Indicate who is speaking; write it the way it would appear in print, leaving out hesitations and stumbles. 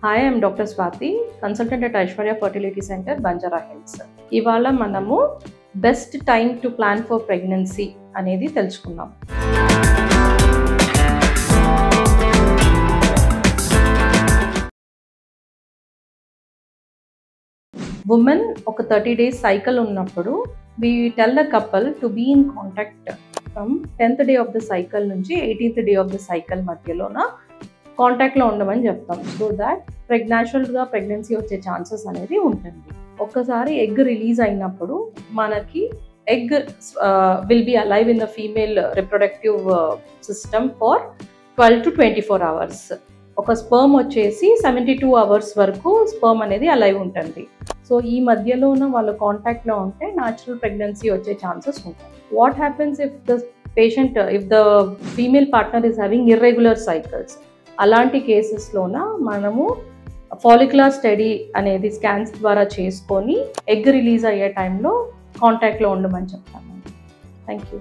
Speaker 1: Hi, I am Dr. Swati, consultant at Aishwarya Fertility Center, Banjara Hills. ఇవాళ మనము best time to plan for pregnancy అనేది తెలుసుకుందాం. Women ఒక 30 days cycle ఉన్నప్పుడు we tell the couple to be in contact from 10th day of the cycle నుంచి 18th day of the cycle మధ్యలోన కాంటాక్ట్లో ఉండమని చెప్తాం. సో దాట్ న్యాచురల్గా ప్రెగ్నెన్సీ వచ్చే ఛాన్సెస్ అనేది ఉంటుంది. ఒక్కసారి ఎగ్ రిలీజ్ అయినప్పుడు మనకి egg will be alive in the female reproductive system for 12 to 24 hours. ఒక స్పర్మ్ వచ్చేసి 72 hours వరకు స్పర్మ్ అనేది అలైవ్ ఉంటుంది. సో ఈ మధ్యలోన వాళ్ళు కాంటాక్ట్లో ఉంటే న్యాచురల్ ప్రెగ్నెన్సీ వచ్చే ఛాన్సెస్ ఉంటాయి. What happens if the female partner is having irregular cycles? అలాంటి కేసెస్లోన మనము ఫాలిక్యులర్ స్టడీ అనేది స్కాన్స్ ద్వారా చేసుకొని ఎగ్ రిలీజ్ అయ్యే టైంలో కాంటాక్ట్లో ఉండమని చెప్తాను. Thank you.